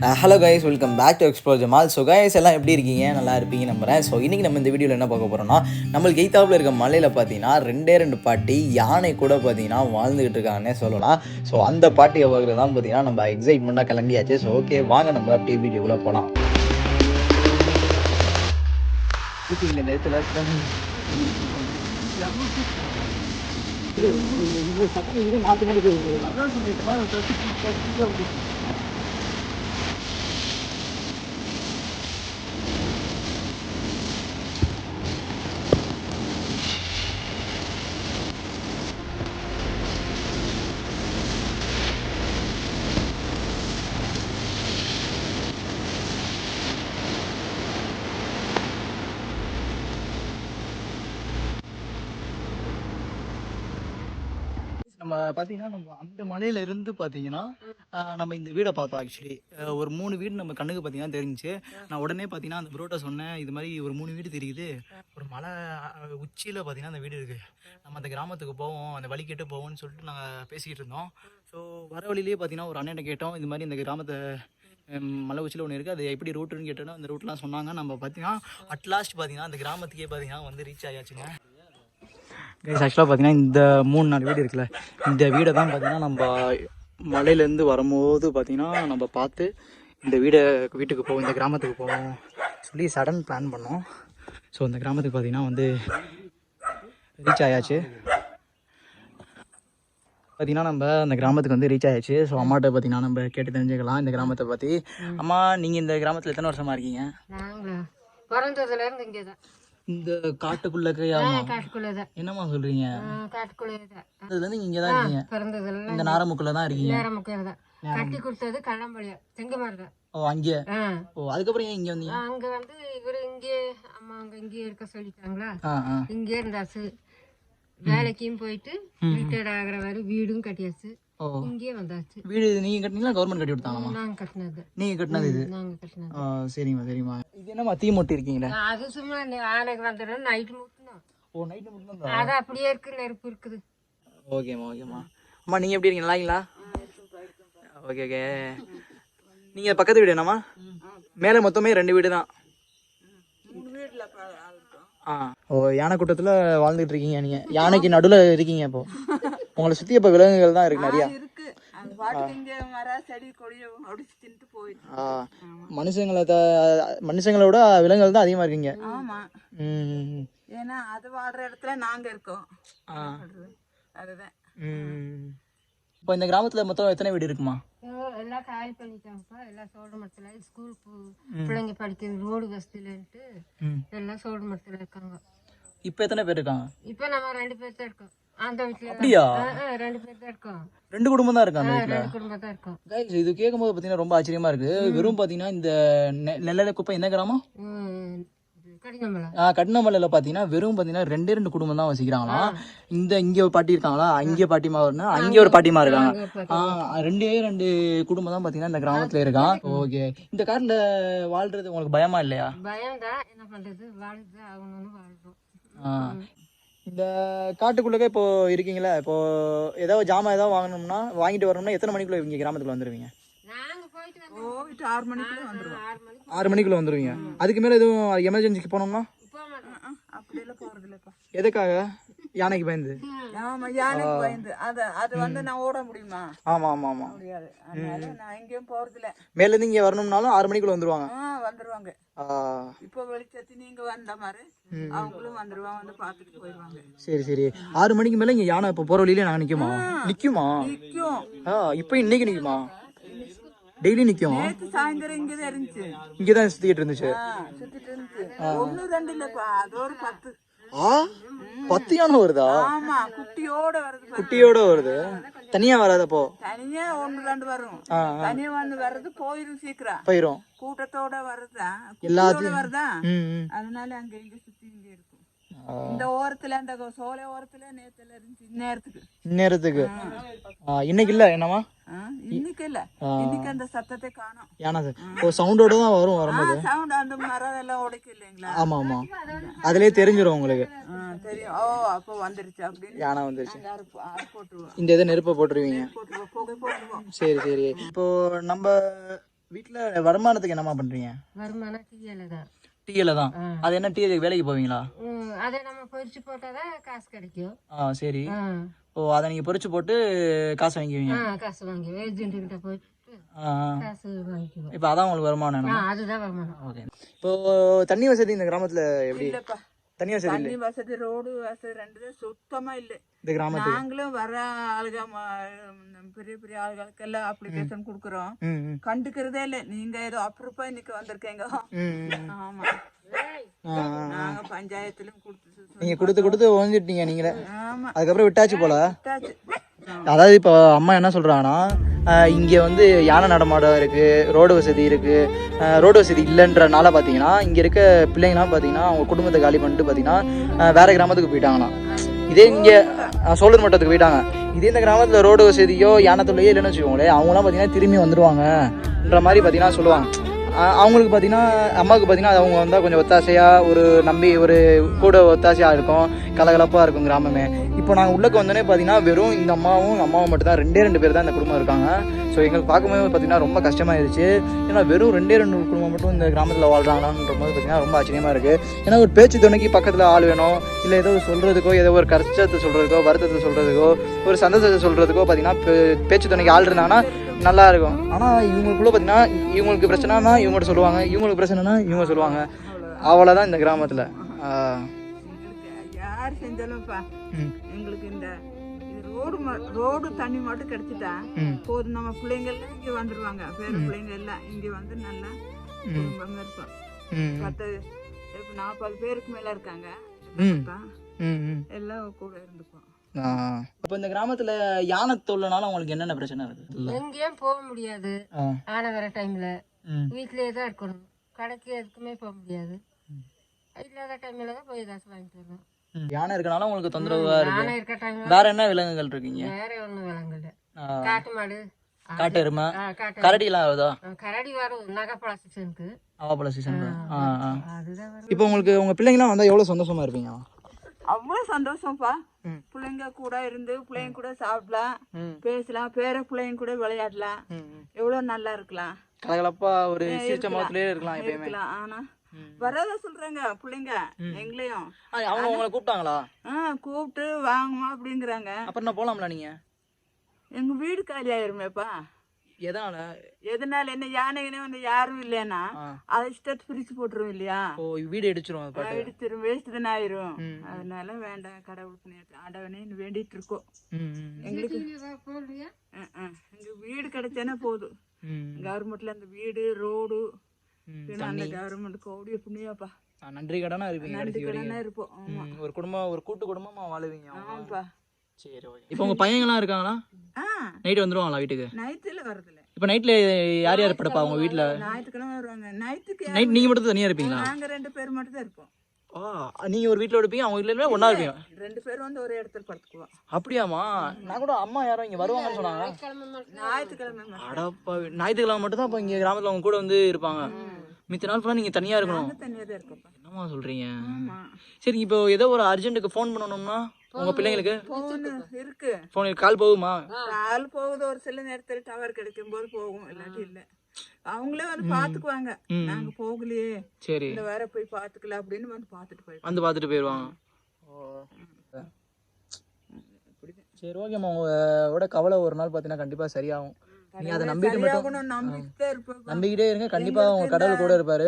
Hello guys, welcome back to explore Jamal. So guys எல்லாம் எப்படி இருக்கீங்க? நல்லா இருப்பீங்க நம்புறேன். ஸோ இன்றைக்கி நம்ம இந்த வீடியோவில் என்ன பார்க்க போகிறோம்னா, நம்மளுக்கு எய்த்தாப்பில் இருக்க மலையில் பார்த்தீங்கன்னா ரெண்டு பாட்டி யானை கூட பார்த்தீங்கன்னா வாழ்ந்துகிட்டு இருக்காங்கன்னே சொல்லலாம். ஸோ அந்த பாட்டியை பார்க்குறது தான் பார்த்தீங்கன்னா நம்ம எக்ஸைட்மெண்ட்டாக கிளம்பியாச்சு. ஸோ ஓகே, வாங்க நம்ம அப்படியே வீடியோக்குள்ளே போகலாம். இந்த நேரத்தில் நம்ம பார்த்தீங்கன்னா நம்ம அந்த மலையில இருந்து பார்த்தீங்கன்னா நம்ம இந்த வீடை பார்த்தோம். ஆக்சுவலி ஒரு 3 வீடு நம்ம கண்ணுக்கு பார்த்தீங்கன்னா தெரிஞ்சிச்சு. நான் உடனே பார்த்தீங்கன்னா அந்த ப்ரோட்ட சொன்னேன், இது மாதிரி ஒரு 3 வீடு தெரியுது, ஒரு மலை உச்சியில் பார்த்தீங்கன்னா அந்த வீடு இருக்குது, நம்ம அந்த கிராமத்துக்கு போவோம், அந்த வழி கேட்டு போவோம்னு சொல்லிட்டு நாங்கள் பேசிக்கிட்டு இருந்தோம். ஸோ வர வழியிலேயே பார்த்தீங்கன்னா ஒரு அண்ணனை கேட்டோம், இது மாதிரி இந்த கிராமத்தை மலை உச்சியில் ஒன்று இருக்குது, அது எப்படி ரூட்டுன்னு கேட்டோன்னா அந்த ரூட்லாம் சொன்னாங்க. நம்ம பார்த்தீங்கன்னா அட்லாஸ்ட் பார்த்தீங்கன்னா அந்த கிராமத்துக்கே பார்த்தீங்கன்னா வந்து ரீச் ஆயாச்சுங்க. கைஸ் ஆக்சுவலாக பார்த்தீங்கன்னா இந்த 3-4 வீடு இருக்குல்ல, இந்த வீடை தான் பார்த்தீங்கன்னா நம்ம மலையிலேருந்து வரும்போது பார்த்தீங்கன்னா நம்ம பார்த்து இந்த வீட்டுக்கு போவோம், இந்த கிராமத்துக்கு போவோம் சொல்லி சடன் பிளான் பண்ணோம். ஸோ இந்த கிராமத்துக்கு பார்த்தீங்கன்னா வந்து ரீச் ஆயாச்சு. பார்த்தீங்கன்னா நம்ம அந்த கிராமத்துக்கு வந்து ரீச் ஆயாச்சு. ஸோ அம்மாட்ட பார்த்தீங்கன்னா நம்ம கேட்டு தெரிஞ்சுக்கலாம் இந்த கிராமத்தை பற்றி. அம்மா, நீங்கள் இந்த கிராமத்தில் எத்தனை வருஷமாக இருக்கீங்க? பிறந்ததுலேருந்து இங்கே தான், இந்த காட்டுக்குள்ள என்னம்மா சொல்றீங்க? அதுல இங்க தான் இருக்கீங்க, பிறந்ததுல இந்த நாரமுக்குள்ள தான் இருக்கீங்க. கட்டி கொடுத்தது கள்ளம்பாளையம் செங்கமார்தான். ஓ, அங்கே. ஓ, அதுக்கப்புறம் ஏன் இங்க வந்தீங்க? அங்க வந்து இவரு இங்கே அம்மா அங்க இங்கே இருக்க சொல்லிட்டாங்களா, இங்கே இருந்தாச்சு. வேலைக்கும் போயிட்டு ரிட்டையர்ட் ஆகிற வரை வீடும் கட்டியாச்சு, இங்கே வந்தாச்சு. வீடு நீங்க கட்டினீங்களா கவர்மெண்ட் கட்டி கொடுத்தாங்களா? நாங்க கட்டினது. நீங்க கட்டினது இது? நாங்க கட்டினது. சரிம்மா சரிம்மா. இது என்னம்மா தீ மூட்டி இருக்கீங்களா? அது சும்மா ஆலைக்கு வந்துடும், நைட்டு மூட்டணும். ஓ, நைட்டு மூட்டணும். அது அப்படியே இருக்கு, நெருப்பு இருக்குது. ஓகேம்மா ஓகேம்மா. அம்மா, நீங்க எப்படி இருக்கீங்க? நல்லா இருக்கீங்களா? Okay okay. நீங்க பக்கத்து வீடு என்னம்மா? மேலே மொத்தமே 2 வீடு தான். ஓ, யானை கூட்டத்தில் வாழ்ந்துட்டு இருக்கீங்க நீங்க, யானைக்கு நடுவில் இருக்கீங்க. இப்போ உங்களை சுற்றி இப்போ விலங்குகள் தான் இருக்கு நிறையா. மனுஷங்களோட விலங்குகள் தான் அதிகமா இருக்கீங்க. ஏன்னா அது வாடுற இடத்துல நாங்க இருக்கோம். அதுதான். இப்போ இந்த கிராமத்துல மொத்தம் எத்தனை வீடு இருக்குமா? எல்லாம் காலி பண்ணிட்டாங்கப்பா, எல்லாம் சோழ மரத்துல ஸ்கூல் பிள்ளைங்க படிக்கிறது ரோடு வசதியிலன்ட்டு எல்லாம் சோழ மரத்துல இருக்காங்க. இப்போ எத்தனை பேர் இருக்காங்க? இப்போ நம்ம 2 பேர் தான் இருக்கோம் அந்த வீட்டுல. அப்படியா? 2 பேர் தான் இருக்கோம். 2 குடும்பம் தான் இருக்காங்க. 2 குடும்பம் தான் இருக்கோம். இது கேட்கும்போது பாத்தீங்கன்னா ரொம்ப ஆச்சரியமா இருக்கு. வெறும் பாத்தீங்கன்னா இந்த நெல்லலை குப்பை என்ன கிராமம்? கடினமலையில பாத்தீங்கன்னா வெறும் பாத்தீங்கன்னா 2 குடும்பம் தான் வசிக்கிறாங்களாம். இங்க ஒரு பாட்டி இருக்காங்களா, அங்கே பாட்டிமா வரணும், அங்கே ஒரு பாட்டிமா இருக்காங்க. 2 குடும்பம் தான் பாத்தீங்கன்னா இந்த கிராமத்துல இருக்கான். ஓகே, இந்த காட்டுல வாழ்றது உங்களுக்கு பயமா இல்லையா? பயம் தான், என்ன பண்றது, வாழ்ந்து ஆகணும்னு வாழ்றோம். இந்த காட்டுக்குள்ளே இப்போ இருக்கீங்களா, இப்போ ஏதாவது ஜாமான் ஏதாவது வாங்கணும்னா வாங்கிட்டு வரணும்னா எத்தனை மணிக்குள்ள இங்க கிராமத்துக்குள்ள வந்துருவீங்க? நாங்க போயிட்டு 6 மணிக்குள்ள வந்துருவோம். 6 மணிக்குள்ள வந்துருவீங்க. அதுக்கு மேல எதுவும் எமர்ஜென்சிக்கு போனோம்னா? அப்படியெல்லாம் போறது இல்லப்பா. எதுக்காக? யானைக்கு பயந்து? ஆமா, யானைக்கு பயந்து. அது வந்து நான் ஓட முடியுமா? ஆமா ஆமா ஆமா, முடியாது. அதனால நான் எங்கேயும் போறது இல்ல. மேல இருந்து இங்க வரணும்னாலும் 6 மணிக்குள்ள வந்துருவாங்க. வந்துருவாங்க. இப்போ வெளிச்சத்து நீங்க வந்த மாதிரி அவங்களும் வந்துருவாங்க, வந்து பாத்துட்டு போயிடுவாங்க. சரி சரி. 6 மணிக்கு மேல இங்க யானை இப்போ போற வழியிலே நாங்க நிக்குமா? நிக்கும். இப்போ இன்னைக்கு நிக்குமா? டெய்லி நிக்கும். சாயந்தரம் இங்கதான் இருந்துச்சு, இங்கதான் சுத்திட்டு இருந்துச்சு. சுத்திட்டு இருந்துச்சு. 1 2 இல்லப்பா, அது ஒரு 10. 10 யானை வருதா? ஆமா, குட்டியோட வருது. குட்டியோட வருது, தனியா வராதப்போ? தனியா 1 2 வரும். தனியா வந்து வர்றது போயிரும், சீக்கிரம் போயிரும். கூட்டத்தோட வருதா, எல்லாத்தையும் வருதா. அதனால அங்க இங்க சுத்தி இங்க இருக்கும். இந்த ஓரத்துல அந்த சோலை ஓரத்துல நேத்துல இருந்துச்சு, இந்நேரத்துக்கு. இன்னைக்கு இல்ல என்னமா? இன்னைக்கு இல்ல, இன்னைக்கு அந்த சத்தத்தை காணோம். யானை சவுண்டோட தான் வரும். வரும்போது சவுண்ட் அந்த மரம் எல்லாம் உடைக்க இல்லைங்களா? ஆமா ஆமா, அதுலயே தெரிஞ்சிடும் உங்களுக்கு. தெரியும். ஓ, அப்போ வந்துருச்சு அப்படின்னு யானை வந்துருச்சு. போட்டுருவோம். இந்த இதை நெருப்பை போட்டுருவீங்க. புகை போட்டுருவோம். சரி சரி. இப்போ நம்ம வீட்டில் வருமானத்துக்கு என்னம்மா பண்ணுறீங்க? வருமானம் டீயில தான். டீயில் தான். அது என்ன டீ வேலைக்கு போவீங்களா? அதை நம்ம பொரிச்சு போட்டாதான் காசு கிடைக்கும். சரி. ஓ, அதை நீங்கள் பொரிச்சு போட்டு காசு வாங்கிக்குவீங்க? காசு வாங்கி ஏஜென்ட்டுக்கிட்ட போயிட்டு காசு வாங்கிக்குவோம். இப்போ அதான் உங்களுக்கு வருமானம்? அதுதான் வருமானம். ஓகே. இப்போ தண்ணி வசதி இந்த கிராமத்தில் எப்படி? இல்லப்பா, தண்ணி வசதி தண்ணி வசதி ரோடு வசதி ரெண்டு சுத்தமா இல்லை இந்த கிராமத்துக்கு. நாங்களும் வர ஆளுக பெரிய பெரிய ஆளுகளுக்கெல்லாம் அப்ளிகேஷன் கொடுக்குறோம், கண்டுக்கிறதே இல்லை. நீங்க ஏதோ அப்புறப்பா இன்னைக்கு வந்திருக்கீங்க. ஆமா, நாங்க பஞ்சாயத்துலயும் கொடுத்து நீங்க கொடுத்து ஓஞ்சிட்டீங்க நீங்களே. ஆமா, அதுக்கப்புறம் விட்டாச்சு போல. விட்டாச்சு. அதாவது இப்போ அம்மா என்ன சொல்றாங்கன்னா, இங்கே வந்து யானை நடமாடம் இருக்கு, ரோடு வசதி இருக்கு. ரோடு வசதி இல்லைன்றனால பார்த்தீங்கன்னா இங்கே இருக்க பிள்ளைங்களாம் பார்த்தீங்கன்னா அவங்க குடும்பத்தை காலி பண்ணிட்டு பார்த்தீங்கன்னா வேற கிராமத்துக்கு போயிட்டாங்களாம். இதே இங்கே சோழர் மட்டத்துக்கு போயிட்டாங்க. இதே இந்த கிராமத்தில் ரோடு வசதியோ யானை தொல்லையோ இல்லைன்னு வச்சுக்கோங்களேன், அவங்களாம் பார்த்தீங்கன்னா திரும்பி வந்துடுவாங்கன்ற மாதிரி பார்த்தீங்கன்னா சொல்லுவாங்க. அவங்களுக்கு பார்த்தீங்கன்னா அம்மாவுக்கு பார்த்தீங்கன்னா அவங்க வந்தால் கொஞ்சம் ஒத்தாசையாக ஒரு நம்பி ஒரு கூட ஒத்தாசையாக இருக்கும், கலகலப்பாக இருக்கும் கிராமமே. இப்போ நாங்கள் உள்ளே வந்தோடனே பார்த்தீங்கன்னா வெறும் இந்த அம்மாவும் மட்டும் தான், ரெண்டு பேர் தான் இந்த குடும்பம் இருக்காங்க. ஸோ எங்களுக்கு பார்க்கும்போது பார்த்தீங்கன்னா ரொம்ப கஷ்டமாயிருச்சு. ஏன்னா வெறும் 2 குடும்பம் மட்டும் இந்த கிராமத்தில் வாழ்கிறாங்கன்ற போது பார்த்தீங்கன்னா ரொம்ப ஆச்சரியமாக இருக்குது. ஏன்னா ஒரு பேச்சு துணைக்கு பக்கத்தில் ஆள் வேணும், இல்லை ஏதோ சொல்கிறதுக்கோ, ஏதோ ஒரு கஷ்டத்தை சொல்கிறதுக்கோ, வருத்தத்தை சொல்கிறதுக்கோ, ஒரு சந்தோஷத்தை சொல்கிறதுக்கோ பார்த்தீங்கன்னா பேச்சு துணைக்கு ஆள் இருந்தாங்கன்னா நல்லா இருக்கும். ஆனால் இவங்களுக்குள்ள பார்த்தீங்கன்னா இவங்களுக்கு பிரச்சனைனா இவங்கள்ட்ட சொல்லுவாங்க, இவங்களுக்கு பிரச்சனைனா இவங்க சொல்லுவாங்க. அவ்வளோதான் இந்த கிராமத்தில். யார் செஞ்சாலும்ப்பா எங்களுக்கு இந்த ரோடு தண்ணி மட்டும் கிடைச்சிட்டா போதும். நம்ம பிள்ளைங்க எல்லாம் இங்க வந்துருவாங்க, பேர பிள்ளைங்க எல்லாம் இங்க வந்து நல்லா குடும்பம் இருக்கும். 40 பேருக்கு மேல இருக்காங்க, எல்லாம் கூட இருந்துப்போம். இப்போ இந்த கிராமத்துல யானை தொல்லைனால உங்களுக்கு என்னென்ன பிரச்சனை இருக்கு? எங்கேயும் போக முடியாது. ஆனை வர டைம்ல வீட்லயே தான் இருக்கணும், கடைக்கு எதுக்குமே போக முடியாது. இல்லாத டைம்ல தான் போய் காசு வாங்கிட்டு வரணும். யானை இருக்கனால உங்களுக்கு தொந்தரவா இருக்கு. யானை இருக்க டைம்ல வேற என்ன விலங்குகள் இருக்கீங்க? வேற ஒண்ணும் விலங்குல காட்டு மாடு, காட்டு எருமை, கரடி எல்லாம் வருதா? கரடி வரும் நகைப்பழ சீசனுக்கு, அவப்பழ சீசனுக்கு. அதுதான் வரும். இப்போ உங்களுக்கு உங்க பிள்ளைங்கலாம் வந்தா எவ்வளவு சந்தோஷமா இருப்பீங்க? அவ்வளவு சந்தோஷம்ப்பா. பிள்ளைங்க கூட இருந்து பிள்ளைங்க கூட சாப்பிடலாம், பேசலாம், பேர பிள்ளைங்க கூட விளையாடலாம், எவ்வளவு நல்லா இருக்கலாம், கலகலப்பா ஒரு சிரிச்ச முகத்திலே இருக்கலாம் எப்பயுமே. ஆனா வரத சொல்றாங்க பிள்ளைங்க எங்களையும். அவங்க உங்களை கூப்பிட்டாங்களா? கூப்பிட்டு வாங்கம்மா அப்படிங்கிறாங்க. அப்புறம் நான் போலாம்ல? நீங்க எங்க வீடு காலி ஆயிருமேப்பா. எதனால என்ன யானைன்னு வந்து யாரும் இல்லைன்னா அதை இஷ்டத்து பிரிச்சு போட்டுரும் இல்லையா? வீடு இடிச்சிரும், வேஸ்ட் தானே ஆயிரும். அதனால வேண்டாம், கடவுளுக்கு ஆண்டவனே வேண்டிட்டு இருக்கோம். எங்களுக்கு எங்க வீடு கிடைச்சானே போதும். கவர்மெண்ட்ல அந்த வீடு ரோடு அந்த கவர்மெண்ட் கோடிய புண்ணியப்பா. நன்றி கடனா இருப்பீங்க. நன்றி கடனா இருப்போம். ஒரு குடும்பம், ஒரு கூட்டு குடும்பமா வாழுவீங்க. ஆமாப்பா. சரி, ஓகே. இப்போ உங்க பையங்களாம் இருக்காங்களா? நைட் வந்துருவாங்களா வீட்டுக்கு? நைட்ல வரதுல. இப்போ நைட்ல யார் யார் படுப்பா உங்க வீட்ல? ஞாயிற்றுக்கிழமை வருவாங்க. நைட் நீங்க மட்டும் தனியா இருப்பீங்களா? நாங்க 2 பேர் மட்டும் தான் இருப்போம். நீங்க ஒரு வீட்ல இருப்பீங்க, அவங்க வீட்ல ஒண்ணா இருப்பீங்க? 2 பேர் வந்து ஒரே இடத்துல படுத்துக்குவோம். அப்படியாமா? நான் கூட அம்மா யாரோ இங்க வருவாங்கன்னு சொன்னாங்க. ஞாயிற்றுக்கிழமை. அடப்பா, ஞாயிற்றுக்கிழமை மட்டும் தான் அப்ப இங்க கிராமத்துல அவங்க கூட வந்து இருப்பாங்க. மித்த நாள் ஃபுல்லா நீங்க தனியா இருக்கணும். தனியா தான் இருக்கப்பா. என்னமா சொல்றீங்க? சரி, இப்போ ஏதோ ஒரு அர்ஜென்ட்டுக்கு ஃபோன் பண்ணணும்னா உங்க பிள்ளைங்களுக்கு இருக்கு, ஃபோனுக்கு கால் போகுமா? கால் போகுது, ஒரு சில நேரத்துல டவர் கிடைக்கும் போது போகும், இல்லாட்டி இல்ல. அவங்களே வந்து பாத்துக்குவாங்க. நாங்க போகலையே, சரி இந்த வேற போய் பாத்துக்கலாம் அப்படின்னு வந்து பாத்துட்டு போயிடுவாங்க. சரி, ஓகேம்மா. உங்களோட கவலை ஒரு நாள் பாத்தீங்கன்னா கண்டிப்பா சரியாகும். நீ அதை நம்பிக்கிட்டே இருங்க, கண்டிப்பா உங்க கடவுள் கூட இருப்பாரு.